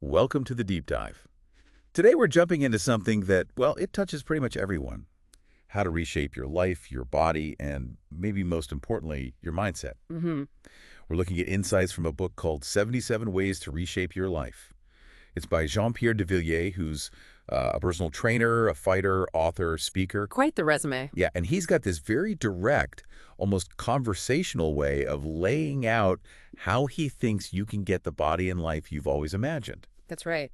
Welcome to the Deep Dive. Today we're jumping into something that, well, it touches pretty much everyone. How to reshape your life, your body, and maybe most importantly, your mindset. Hmm. We're looking at insights from a book called 77 Ways to Reshape Your Life. It's by Jean-Pierre de Villiers, who's a personal trainer, a fighter, author, speaker. Quite the resume. Yeah, and he's got this very direct, almost conversational way of laying out how he thinks you can get the body and life you've always imagined. That's right.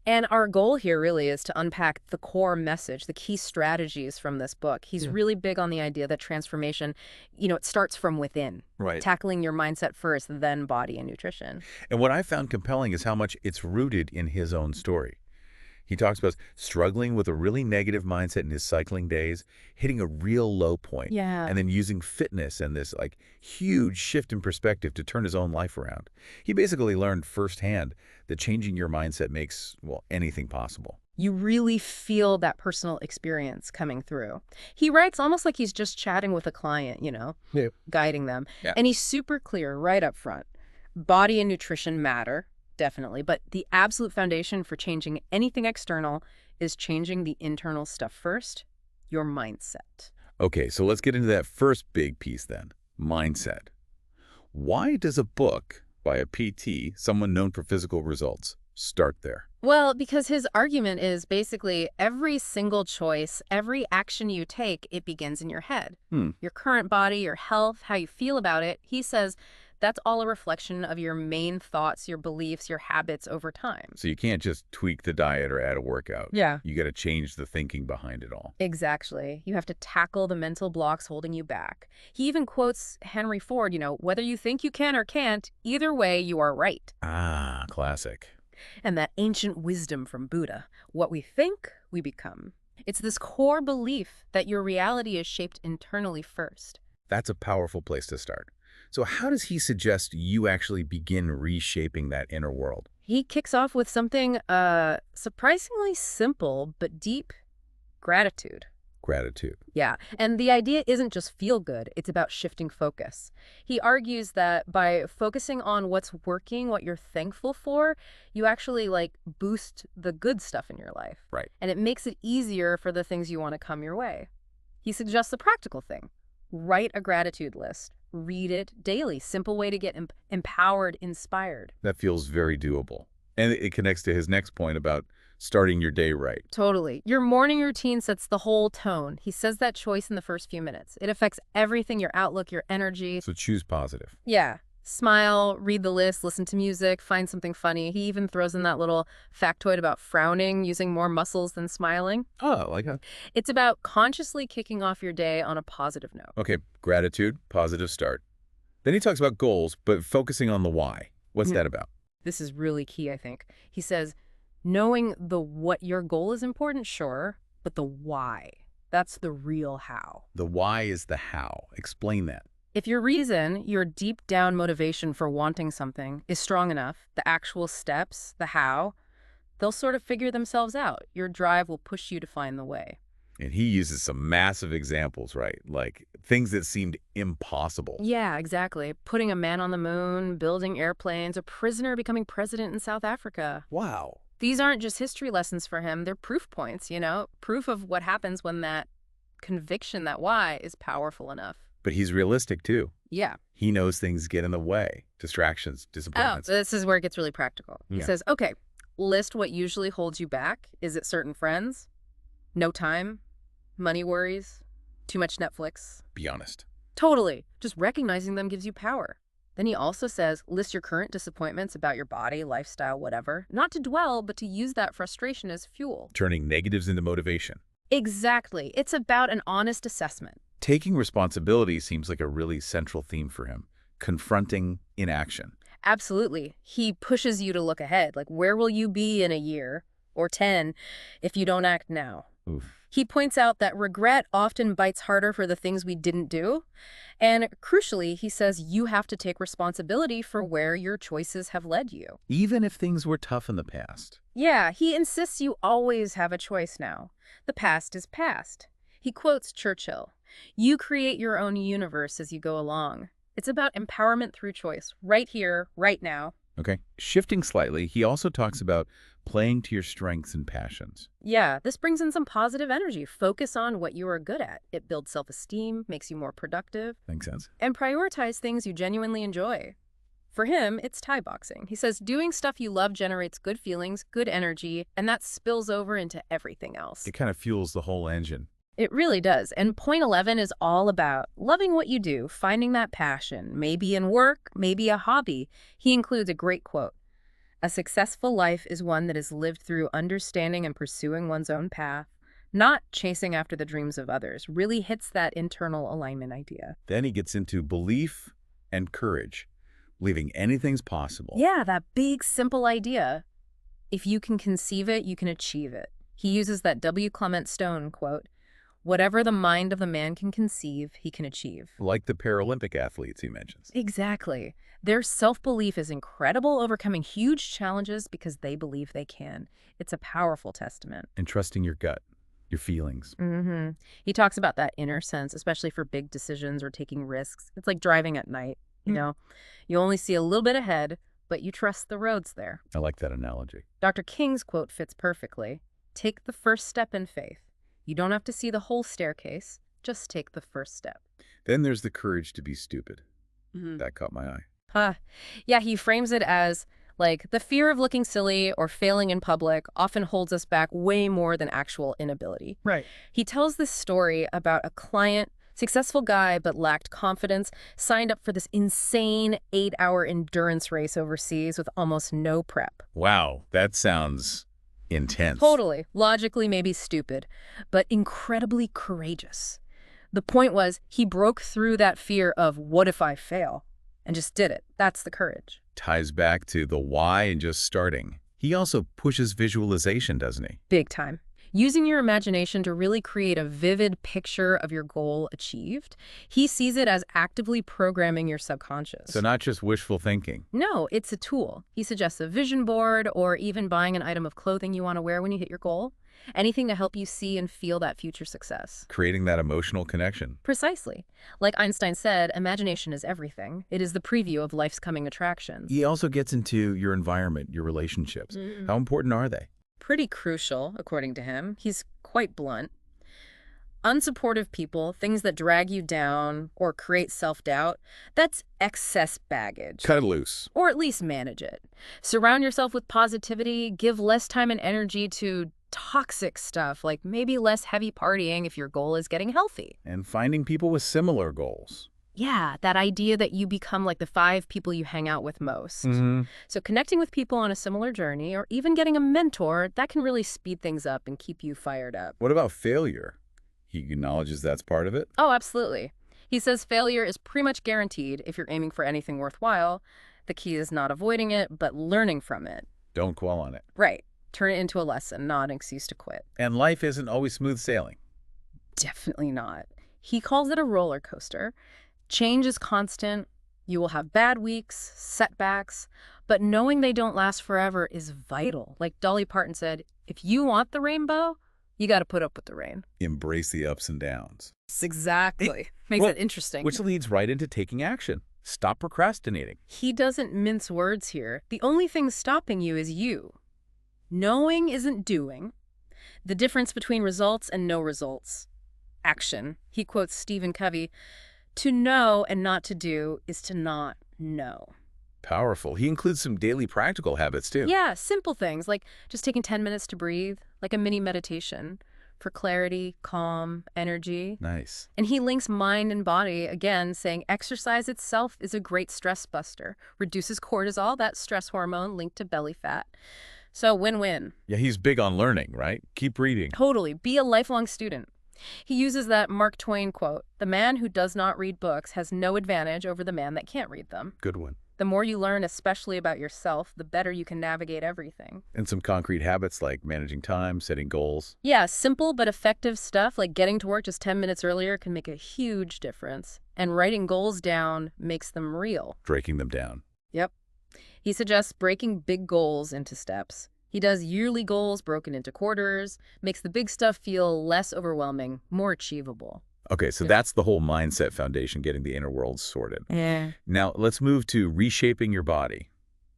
And our goal here really is to unpack the core message, the key strategies from this book. He's Yeah. really big on the idea that transformation, it starts from within, Right. tackling your mindset first, then body and nutrition. And what I found compelling is how much it's rooted in his own story. He talks about struggling with a really negative mindset in his cycling days, hitting a real low point, Yeah. and then using fitness and this huge shift in perspective to turn his own life around. He basically learned firsthand that changing your mindset makes, well, anything possible. You really feel that personal experience coming through. He writes almost like he's just chatting with a client, Yeah. guiding them. Yeah. And he's super clear right up front. Body and nutrition matter, definitely, but the absolute foundation for changing anything external is changing the internal stuff first, your mindset. Okay, so let's get into that first big piece then, mindset. Why does a book by a PT, someone known for physical results, start there? Well, because his argument is basically every single choice, every action you take, it begins in your head. Hmm. Your current body, your health, how you feel about it. He says that's all a reflection of your main thoughts, your beliefs, your habits over time. So you can't just tweak the diet or add a workout. Yeah. You got to change the thinking behind it all. Exactly. You have to tackle the mental blocks holding you back. He even quotes Henry Ford, whether you think you can or can't, either way, you are right. Ah, classic. And that ancient wisdom from Buddha, what we think, we become. It's this core belief that your reality is shaped internally first. That's a powerful place to start. So how does he suggest you actually begin reshaping that inner world? He kicks off with something surprisingly simple but deep: gratitude. Gratitude. Yeah, and the idea isn't just feel good, it's about shifting focus. He argues that by focusing on what's working, what you're thankful for, you actually boost the good stuff in your life. Right. And it makes it easier for the things you want to come your way. He suggests a practical thing. Write a gratitude list. Read it daily. Simple way to get empowered, inspired. That feels very doable. And it connects to his next point about starting your day right. Totally. Your morning routine sets the whole tone. He says that choice in the first few minutes. It affects everything: your outlook, your energy. So choose positive. Yeah. Smile, read the list, listen to music, find something funny. He even throws in that little factoid about frowning, using more muscles than smiling. Oh, like that. It's about consciously kicking off your day on a positive note. Okay, gratitude, positive start. Then he talks about goals, but focusing on the why. What's that about? This is really key, I think. He says, knowing the what your goal is important, sure, but the why, that's the real how. The why is the how. Explain that. If your reason, your deep down motivation for wanting something, is strong enough, the actual steps, the how, they'll sort of figure themselves out. Your drive will push you to find the way. And he uses some massive examples, right? Like things that seemed impossible. Yeah, exactly. Putting a man on the moon, building airplanes, a prisoner becoming president in South Africa. Wow. These aren't just history lessons for him. They're proof points, proof of what happens when that conviction, that why, is powerful enough. But he's realistic too. Yeah. He knows things get in the way. Distractions, Oh, disappointments. this is where it gets really practical. He Yeah. says, okay, list what usually holds you back. Is it certain friends? No time? Money worries? Too much Netflix? Be honest. Totally. Just recognizing them gives you power. Then he also says, list your current disappointments about your body, lifestyle, whatever. Not to dwell, but to use that frustration as fuel. Turning negatives into motivation. Exactly. It's about an honest assessment. Taking responsibility seems like a really central theme for him. Confronting inaction. Absolutely. He pushes you to look ahead. Like, where will you be in a year or 10 if you don't act now? Oof. He points out that regret often bites harder for the things we didn't do. And crucially, he says you have to take responsibility for where your choices have led you. Even if things were tough in the past. Yeah, he insists you always have a choice now. The past is past. He quotes Churchill, "You create your own universe as you go along." It's about empowerment through choice, right here, right now. Okay. Shifting slightly, he also talks about playing to your strengths and passions. Yeah, this brings in some positive energy. Focus on what you are good at. It builds self-esteem, makes you more productive, Makes sense. and prioritize things you genuinely enjoy. For him, it's Thai boxing. He says doing stuff you love generates good feelings, good energy, and that spills over into everything else. It kind of fuels the whole engine. It really does. And point 11 is all about loving what you do, finding that passion, maybe in work, maybe a hobby. He includes a great quote. A successful life is one that is lived through understanding and pursuing one's own path, not chasing after the dreams of others. Really hits that internal alignment idea. Then he gets into belief and courage, believing anything's possible. Yeah, that big, simple idea. If you can conceive it, you can achieve it. He uses that W. Clement Stone quote, whatever the mind of the man can conceive, he can achieve. Like the Paralympic athletes he mentions. Exactly. Their self-belief is incredible, overcoming huge challenges because they believe they can. It's a powerful testament. And trusting your gut, your feelings. He talks about that inner sense, especially for big decisions or taking risks. It's like driving at night, you know. You only see a little bit ahead, but you trust the roads there. I like that analogy. Dr. King's quote fits perfectly. Take the first step in faith. You don't have to see the whole staircase. Just take the first step. Then there's the courage to be stupid. That caught my eye. Yeah, he frames it as, like, the fear of looking silly or failing in public often holds us back way more than actual inability. Right. He tells this story about a client, successful guy but lacked confidence, signed up for this insane 8-hour endurance race overseas with almost no prep. Wow, that sounds intense. Totally. Logically maybe stupid, but incredibly courageous. The point was, he broke through that fear of, what if I fail? And just did it. That's the courage. Ties back to the why and just starting. He also pushes visualization, doesn't he? Big time. Using your imagination to really create a vivid picture of your goal achieved. He sees it as actively programming your subconscious. So not just wishful thinking. No, it's a tool. He suggests a vision board or even buying an item of clothing you want to wear when you hit your goal. Anything to help you see and feel that future success. Creating that emotional connection. Precisely. Like Einstein said, imagination is everything. It is the preview of life's coming attractions. He also gets into your environment, your relationships. How important are they? Pretty crucial, according to him. He's quite blunt. Unsupportive people, things that drag you down or create self-doubt, that's excess baggage. Cut it loose. Or at least manage it. Surround yourself with positivity, give less time and energy to toxic stuff, like maybe less heavy partying if your goal is getting healthy. And finding people with similar goals. Yeah, that idea that you become like the 5 people you hang out with most. So connecting with people on a similar journey or even getting a mentor, that can really speed things up and keep you fired up. What about failure? He acknowledges that's part of it. Oh, absolutely. He says failure is pretty much guaranteed if you're aiming for anything worthwhile. The key is not avoiding it, but learning from it. Don't dwell on it. Right. Turn it into a lesson, not an excuse to quit. And life isn't always smooth sailing. Definitely not. He calls it a roller coaster. Change is constant. You will have bad weeks, setbacks, but knowing they don't last forever is vital. Like Dolly Parton said, if you want the rainbow, you got to put up with the rain. Embrace the ups and downs. Exactly. Makes it interesting. Which leads right into taking action. Stop procrastinating. He doesn't mince words here. The only thing stopping you is you. Knowing isn't doing. The difference between results and no results. Action. He quotes Stephen Covey, to know and not to do is to not know. Powerful. He includes some daily practical habits, too. Yeah, simple things like just taking 10 minutes to breathe, like a mini meditation for clarity, calm, energy. Nice. And he links mind and body, again, saying exercise itself is a great stress buster, reduces cortisol, that stress hormone linked to belly fat. So win-win. Yeah, he's big on learning, right? Keep reading. Totally. Be a lifelong student. He uses that Mark Twain quote, the man who does not read books has no advantage over the man that can't read them. Good one. The more you learn, especially about yourself, the better you can navigate everything. And some concrete habits like managing time, setting goals. Yeah, simple but effective stuff like getting to work just 10 minutes earlier can make a huge difference. And writing goals down makes them real. Breaking them down. Yep. He suggests breaking big goals into steps. He does yearly goals broken into quarters, makes the big stuff feel less overwhelming, more achievable. Okay, so that's the whole mindset foundation, getting the inner world sorted. Yeah. Now, let's move to reshaping your body.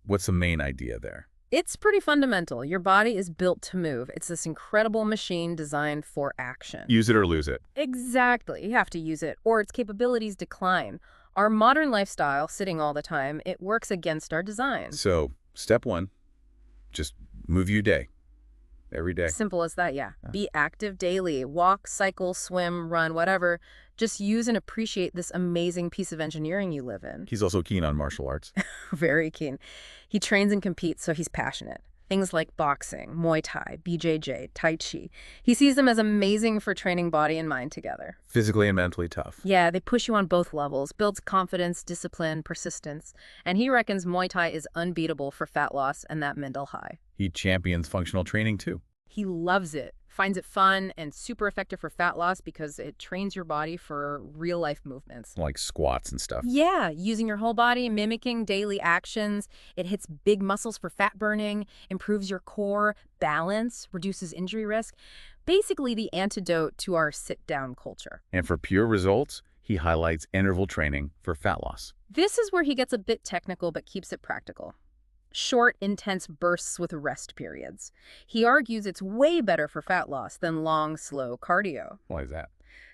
What's the main idea there? It's pretty fundamental. Your body is built to move. It's this incredible machine designed for action. Use it or lose it. Exactly. You have to use it, or its capabilities decline. Our modern lifestyle, sitting all the time, it works against our design. So, step one, just move your day. Every day. Simple as that, yeah. Yeah. Be active daily. Walk, cycle, swim, run, whatever. Just use and appreciate this amazing piece of engineering you live in. He's also keen on martial arts. Very keen. He trains and competes, so he's passionate. Things like boxing, Muay Thai, BJJ, Tai Chi. He sees them as amazing for training body and mind together. Physically and mentally tough. Yeah, they push you on both levels, builds confidence, discipline, persistence. And he reckons Muay Thai is unbeatable for fat loss and that mental high. He champions functional training too. He loves it, finds it fun and super effective for fat loss because it trains your body for real-life movements. Like squats and stuff. Yeah, using your whole body, mimicking daily actions. It hits big muscles for fat burning, improves your core, balance, reduces injury risk. Basically the antidote to our sit-down culture. And for pure results, he highlights interval training for fat loss. This is where he gets a bit technical but keeps it practical. Short, intense bursts with rest periods. He argues it's way better for fat loss than long, slow cardio. Why is that?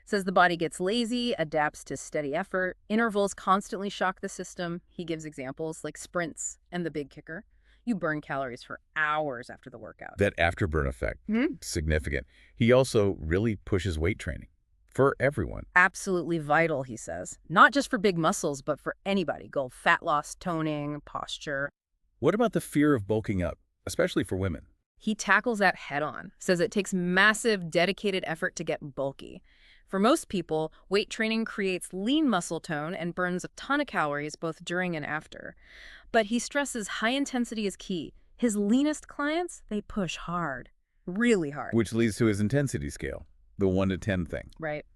Says the body gets lazy, adapts to steady effort. Intervals constantly shock the system. He gives examples like sprints and the big kicker. You burn calories for hours after the workout. That afterburn effect, Hmm? significant. He also really pushes weight training for everyone. Absolutely vital, he says. Not just for big muscles, but for anybody. Goal fat loss, toning, posture. What about the fear of bulking up, especially for women? He tackles that head on, says it takes massive, dedicated effort to get bulky. For most people, weight training creates lean muscle tone and burns a ton of calories both during and after. But he stresses high intensity is key. His leanest clients, they push hard, really hard. Which leads to his intensity scale, the 1 to 10 thing. Right.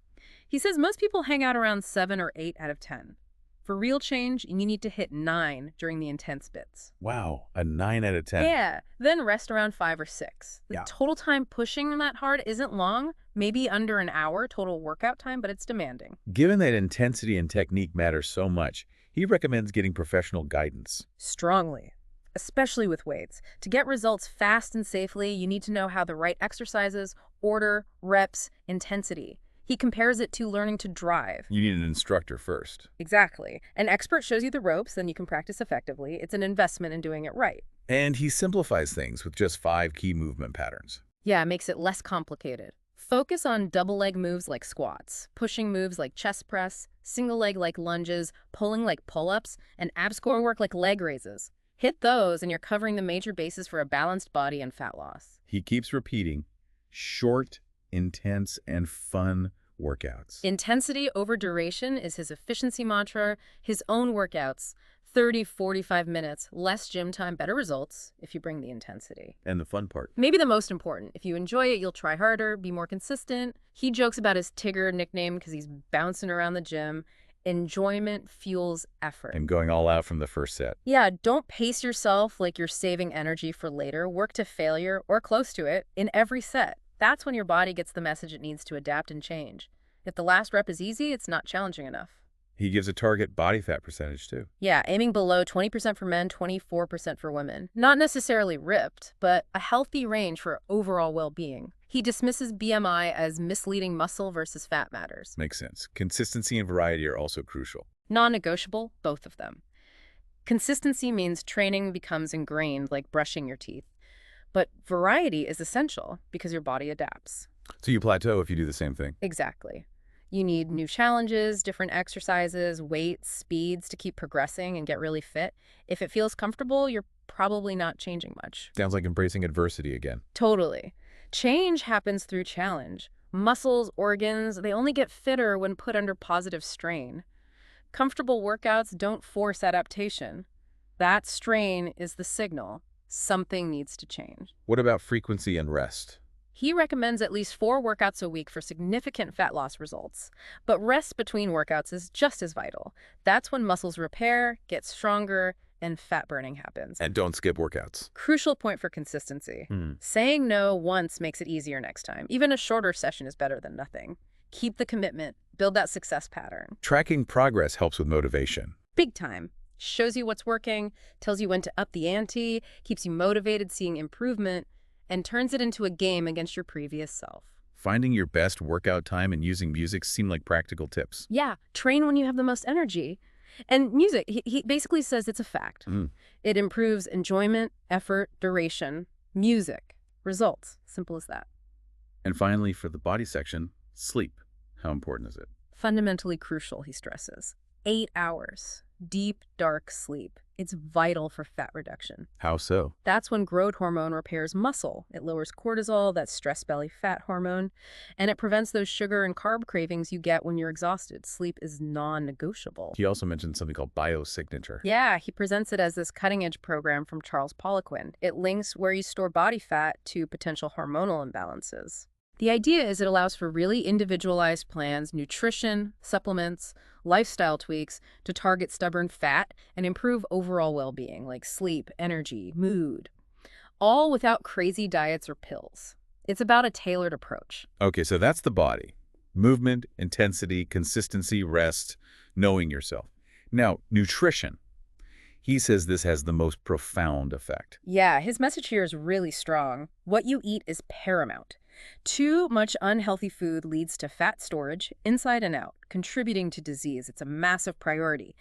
He says most people hang out around 7 or 8 out of 10. For real change, you need to hit 9 during the intense bits. Wow, a 9 out of 10. Yeah, then rest around 5 or 6. The Yeah. total time pushing that hard isn't long, maybe under an hour total workout time, but it's demanding. Given that intensity and technique matter so much, he recommends getting professional guidance. Strongly, especially with weights. To get results fast and safely, you need to know how the right exercises, order, reps, intensity. He compares it to learning to drive. You need an instructor first. Exactly. An expert shows you the ropes, then you can practice effectively. It's an investment in doing it right. And he simplifies things with just 5 key movement patterns. Yeah, it makes it less complicated. Focus on double leg moves like squats, pushing moves like chest press, single leg like lunges, pulling like pull-ups, and abs core work like leg raises. Hit those and you're covering the major bases for a balanced body and fat loss. He keeps repeating short, intense, and fun workouts. Intensity over duration is his efficiency mantra. His own workouts, 30, 45 minutes, less gym time, better results if you bring the intensity. And the fun part. Maybe the most important. If you enjoy it, you'll try harder, be more consistent. He jokes about his Tigger nickname because he's bouncing around the gym. Enjoyment fuels effort. And going all out from the first set. Yeah, don't pace yourself like you're saving energy for later. Work to failure or close to it in every set. That's when your body gets the message it needs to adapt and change. If the last rep is easy, it's not challenging enough. He gives a target body fat percentage too. Yeah, aiming below 20% for men, 24% for women. Not necessarily ripped, but a healthy range for overall well-being. He dismisses BMI as misleading muscle versus fat matters. Makes sense. Consistency and variety are also crucial. Non-negotiable, both of them. Consistency means training becomes ingrained like brushing your teeth. But variety is essential because your body adapts. So you plateau if you do the same thing. Exactly. You need new challenges, different exercises, weights, speeds to keep progressing and get really fit. If it feels comfortable, you're probably not changing much. Sounds like embracing adversity again. Totally. Change happens through challenge. Muscles, organs, they only get fitter when put under positive strain. Comfortable workouts don't force adaptation. That strain is the signal. Something needs to change. What about frequency and rest? He recommends at least 4 workouts a week for significant fat loss results. But rest between workouts is just as vital. That's when muscles repair, get stronger, and fat burning happens. And don't skip workouts. Crucial point for consistency. Saying no once makes it easier next time. Even a shorter session is better than nothing. Keep the commitment. Build that success pattern. Tracking progress helps with motivation. Big time. Shows you what's working, tells you when to up the ante, keeps you motivated seeing improvement, and turns it into a game against your previous self. Finding your best workout time and using music seem like practical tips. Yeah, train when you have the most energy. And music, he basically says it's a fact. Mm. It improves enjoyment, effort, duration, music, results. Simple as that. And finally, for the body section, sleep. How important is it? Fundamentally crucial, he stresses. 8 hours. Deep, dark sleep. It's vital for fat reduction. How so? That's when growth hormone repairs muscle. It lowers cortisol, that stress belly fat hormone, and it prevents those sugar and carb cravings you get when you're exhausted. Sleep is non-negotiable. He also mentioned something called biosignature. Yeah, he presents it as this cutting-edge program from Charles Poliquin. It links where you store body fat to potential hormonal imbalances. The idea is it allows for really individualized plans, nutrition, supplements, lifestyle tweaks to target stubborn fat and improve overall well-being, like sleep, energy, mood, all without crazy diets or pills. It's about a tailored approach. Okay, so that's the body. Movement, intensity, consistency, rest, knowing yourself. Now, nutrition. He says this has the most profound effect. Yeah, his message here is really strong. What you eat is paramount. Too much unhealthy food leads to fat storage, inside and out, contributing to disease. It's a massive priority.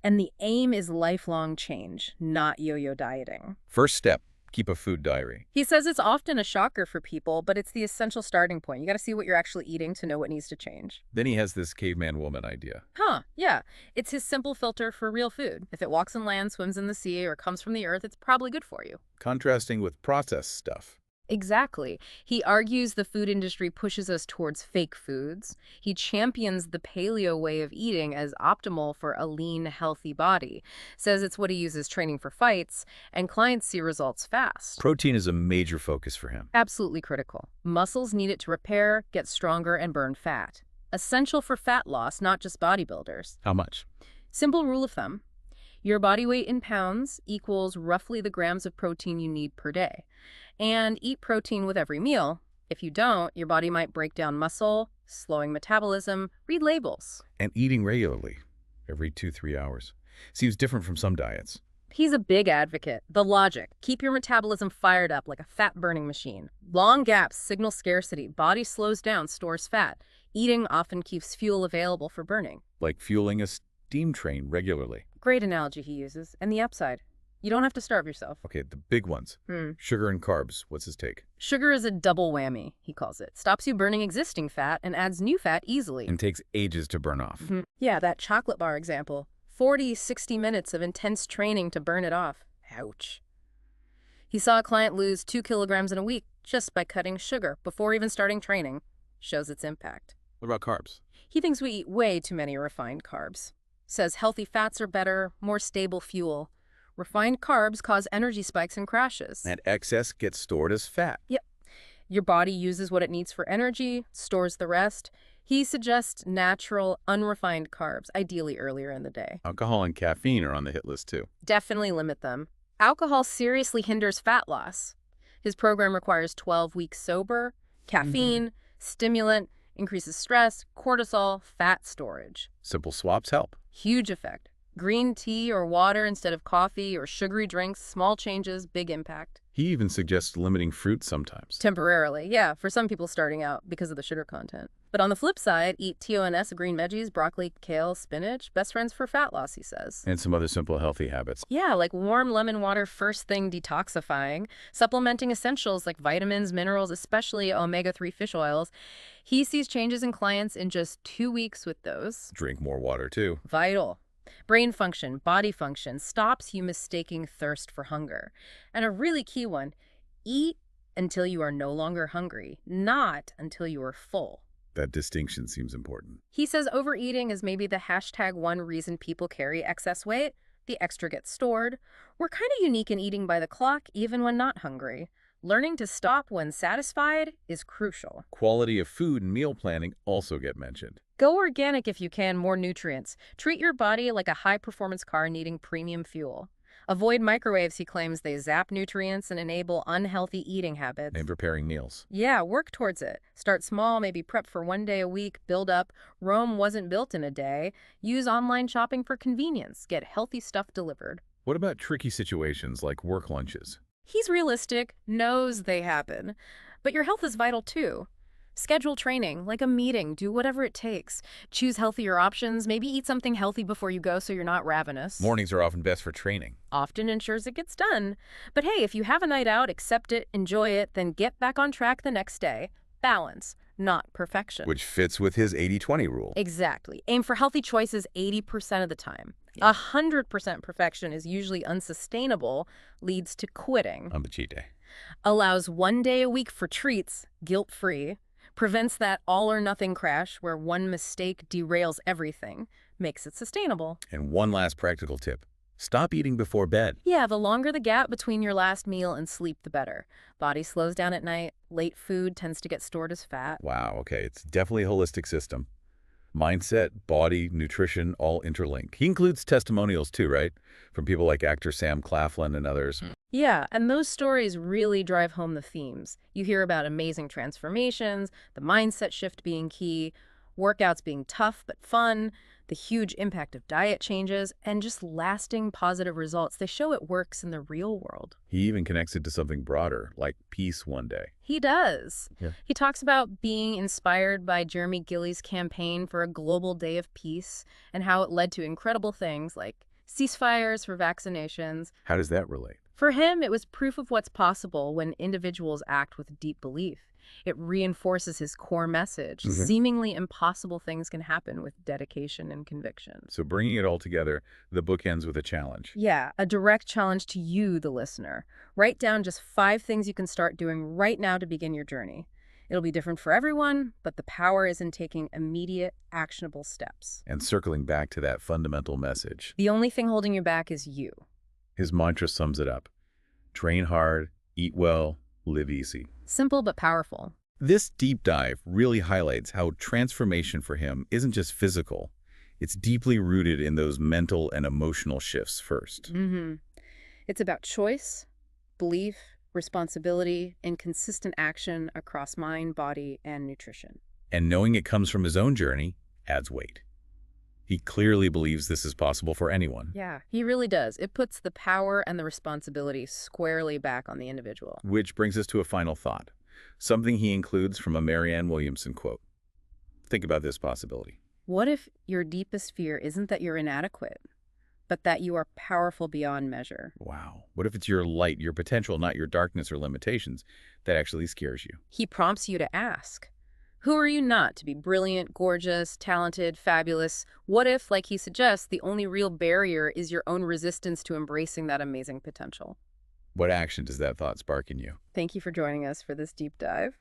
And the aim is lifelong change, not yo-yo dieting. First step, keep a food diary. He says it's often a shocker for people, but it's the essential starting point. You got to see what you're actually eating to know what needs to change. Then he has this caveman woman idea. Yeah. It's his simple filter for real food. If it walks on land, swims in the sea, or comes from the earth, it's probably good for you. Contrasting with processed stuff. Exactly. He argues the food industry pushes us towards fake foods. He champions the paleo way of eating as optimal for a lean, healthy body. Says it's what he uses training for fights, and clients see results fast. Protein is a major focus for him. Absolutely critical. Muscles need it to repair, get stronger, and burn fat. Essential for fat loss, not just bodybuilders. How much? Simple rule of thumb. Your body weight in pounds equals roughly the grams of protein you need per day. And eat protein with every meal. If you don't, your body might break down muscle, slowing metabolism. Read labels. And eating regularly, every 2-3 hours. Seems different from some diets. He's a big advocate. The logic. Keep your metabolism fired up like a fat-burning machine. Long gaps signal scarcity. Body slows down, stores fat. Eating often keeps fuel available for burning. Like fueling a steam train regularly. Great analogy he uses. And the upside. You don't have to starve yourself. Okay, the big ones. Sugar and carbs. What's his take? Sugar is a double whammy, he calls it. Stops you burning existing fat and adds new fat easily. And takes ages to burn off. Yeah, that chocolate bar example. 40, 60 minutes of intense training to burn it off. Ouch. He saw a client lose 2 kilograms in a week just by cutting sugar before even starting training. Shows its impact. What about carbs? He thinks we eat way too many refined carbs. Says healthy fats are better, more stable fuel. Refined carbs cause energy spikes and crashes. And excess gets stored as fat. Yep. Your body uses what it needs for energy, stores the rest. He suggests natural, unrefined carbs, ideally earlier in the day. Alcohol and caffeine are on the hit list too. Definitely limit them. Alcohol seriously hinders fat loss. His program requires 12 weeks sober, caffeine, stimulant, increases stress, cortisol, fat storage. Simple swaps help. Huge effect. Green tea or water instead of coffee or sugary drinks, small changes, big impact. He even suggests limiting fruit sometimes. Temporarily, yeah, for some people starting out because of the sugar content. But on the flip side, eat TONS, green veggies, broccoli, kale, spinach, best friends for fat loss, he says. And some other simple healthy habits. Yeah, like warm lemon water first thing detoxifying, supplementing essentials like vitamins, minerals, especially omega-3 fish oils. He sees changes in clients in just 2 weeks with those. Drink more water too. Vital. Brain function, body function, stops you mistaking thirst for hunger. And a really key one, eat until you are no longer hungry, not until you are full. That distinction seems important. He says overeating is maybe the #1 reason people carry excess weight. The extra gets stored. We're kind of unique in eating by the clock, even when not hungry. Learning to stop when satisfied is crucial. Quality of food and meal planning also get mentioned. Go organic if you can, more nutrients. Treat your body like a high-performance car needing premium fuel. Avoid microwaves, he claims they zap nutrients and enable unhealthy eating habits. And preparing meals. Yeah, work towards it. Start small, maybe prep for one day a week, build up. Rome wasn't built in a day. Use online shopping for convenience. Get healthy stuff delivered. What about tricky situations like work lunches? He's realistic, knows they happen. But your health is vital too. Schedule training, like a meeting, do whatever it takes. Choose healthier options, maybe eat something healthy before you go so you're not ravenous. Mornings are often best for training. Often ensures it gets done. But hey, if you have a night out, accept it, enjoy it, then get back on track the next day. Balance, not perfection. Which fits with his 80-20 rule. Exactly. Aim for healthy choices 80% of the time. 100% perfection is usually unsustainable, leads to quitting. On the cheat day. Allows one day a week for treats, guilt-free. Prevents that all-or-nothing crash where one mistake derails everything. Makes it sustainable. And one last practical tip. Stop eating before bed. Yeah, the longer the gap between your last meal and sleep, the better. Body slows down at night. Late food tends to get stored as fat. Wow, okay, it's definitely a holistic system. Mindset, body, nutrition, all interlinked. He includes testimonials too, right? From people like actor Sam Claflin and others. Yeah, and those stories really drive home the themes. You hear about amazing transformations, the mindset shift being key, workouts being tough but fun, the huge impact of diet changes, and just lasting positive results. They show it works in the real world. He even connects it to something broader, like peace one day. He does. Yeah. He talks about being inspired by Jeremy Gillies' campaign for a global day of peace and how it led to incredible things like ceasefires for vaccinations. How does that relate? For him, it was proof of what's possible when individuals act with deep belief. It reinforces his core message. Seemingly impossible things can happen with dedication and conviction. So bringing it all together, the book ends with a challenge. Yeah, a direct challenge to you, the listener. Write down just 5 things you can start doing right now to begin your journey. It'll be different for everyone, but the power is in taking immediate, actionable steps. And circling back to that fundamental message. The only thing holding you back is you. His mantra sums it up. Train hard, eat well, live easy. Simple but powerful. This deep dive really highlights how transformation for him isn't just physical. It's deeply rooted in those mental and emotional shifts first. It's about choice, belief, responsibility, and consistent action across mind, body, and nutrition. And knowing it comes from his own journey adds weight. He clearly believes this is possible for anyone. Yeah, he really does. It puts the power and the responsibility squarely back on the individual. Which brings us to a final thought, something he includes from a Marianne Williamson quote. Think about this possibility. What if your deepest fear isn't that you're inadequate, but that you are powerful beyond measure? Wow. What if it's your light, your potential, not your darkness or limitations, that actually scares you? He prompts you to ask, who are you not to be brilliant, gorgeous, talented, fabulous? What if, like he suggests, the only real barrier is your own resistance to embracing that amazing potential? What action does that thought spark in you? Thank you for joining us for this deep dive.